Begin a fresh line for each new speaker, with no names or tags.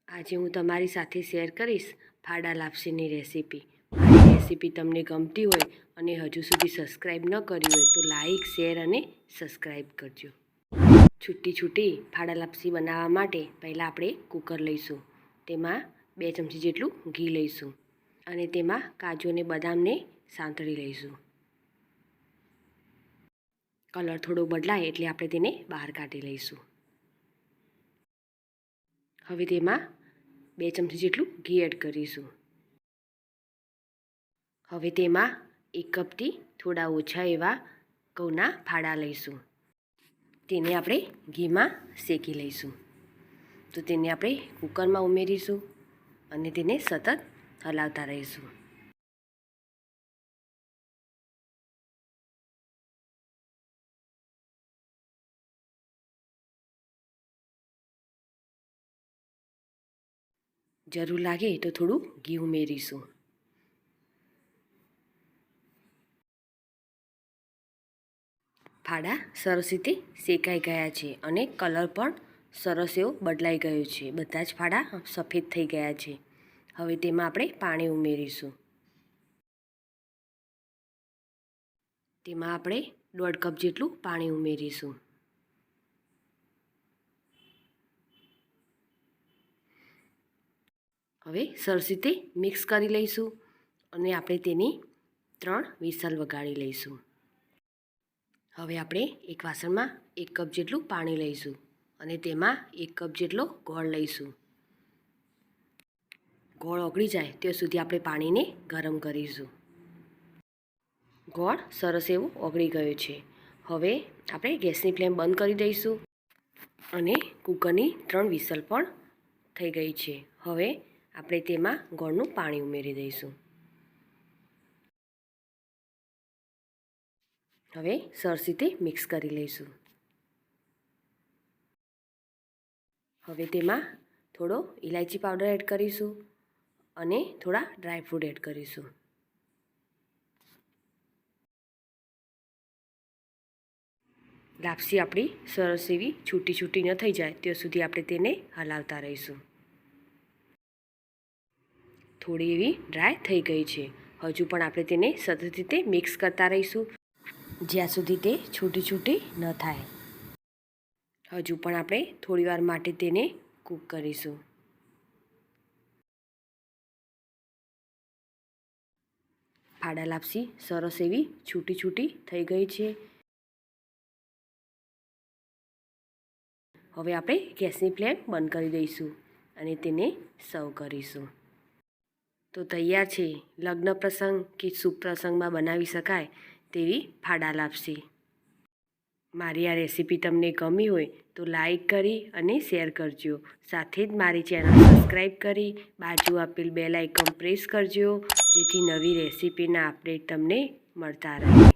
આજે હું તમારી સાથે શેર કરીશ ફાડા લાપસીની રેસીપી। મારી રેસીપી તમને ગમતી હોય અને હજુ સુધી સબસ્ક્રાઈબ ન કરી હોય તો લાઈક, શેર અને સબસ્ક્રાઈબ કરજો। છૂટી ફાડા લાપસી બનાવવા માટે પહેલાં આપણે કુકર લઈશું। તેમાં 2 ચમચી જેટલું ઘી લઈશું અને તેમાં કાજુ અને બદામને સાંતળી લઈશું। કલર થોડો બદલાય એટલે આપણે તેને બહાર કાઢી લઈશું। હવે તેમાં 2 ચમચી જેટલું ઘી એડ કરીશું। હવે તેમાં 1 કપથી થોડા ઓછા એવા ઘઉંના ફાડા લઈશું। તેને આપણે ઘીમાં શેકી લઈશું। તો તેને આપણે કુકરમાં ઉમેરીશું અને તેને સતત હલાવતા રહીશું। જરૂર લાગે તો થોડું ઘી ઉમેરીશું। ફાડા સરસ રીતે શેકાઈ ગયા છે અને કલર પણ સરસ એવો બદલાઈ ગયો છે। બધા જ ફાડા સફેદ થઈ ગયા છે। હવે તેમાં આપણે પાણી ઉમેરીશું। તેમાં આપણે 1.5 કપ જેટલું પાણી ઉમેરીશું। હવે સરસ રીતે મિક્સ કરી લઈશું અને આપણે તેની 3 વિસલ વગાડી લઈશું। હવે આપણે એક વાસણમાં 1 કપ જેટલું પાણી લઈશું અને તેમાં 1 કપ જેટલો ગોળ લઈશું। ગોળ ઓગળી જાય ત્યાં સુધી આપણે પાણીને ગરમ કરીશું। ગોળ સરસ એવો ઓગળી ગયો છે। હવે આપણે ગેસની ફ્લેમ બંધ કરી દઈશું અને કુકરની 3 વિસલ પણ થઈ ગઈ છે। હવે આપણે તેમાં ગોળનું પાણી ઉમેરી દઈશું। હવે સરસ રીતે મિક્સ કરી લઈશું। હવે તેમાં થોડો ઇલાયચી પાવડર એડ કરીશું અને થોડા ડ્રાયફ્રૂટ એડ કરીશું। લાપસી આપણી સરસ એવી છૂટી ન થઈ જાય ત્યાં સુધી આપણે તેને હલાવતા રહીશું। થોડી એવી ડ્રાય થઈ ગઈ છે। હજુ પણ આપણે તેને સતત રીતે મિક્સ કરતા રહીશું જ્યાં સુધી તે છૂટી ન થાય। હજુ પણ આપણે થોડીવાર માટે તેને કૂક કરીશું। ફાડા લાપસી સરસ એવી છૂટી થઈ ગઈ છે। હવે આપણે ગેસની ફ્લેમ બંધ કરી દઈશું અને તેને સર્વ કરીશું। તો તૈયાર છે લગ્ન પ્રસંગ કે શુભ પ્રસંગમાં બનાવી શકાય તેવી ફાડા લાપસી। મારી આ રેસીપી તમને ગમી હોય તો લાઈક કરી અને શેર કરજો। સાથે જ મારી ચેનલ સબસ્ક્રાઈબ કરી બાજુ આપેલ બેલ આઇકન પ્રેસ કરજો જેથી નવી રેસીપીના અપડેટ તમને મળતા રહે।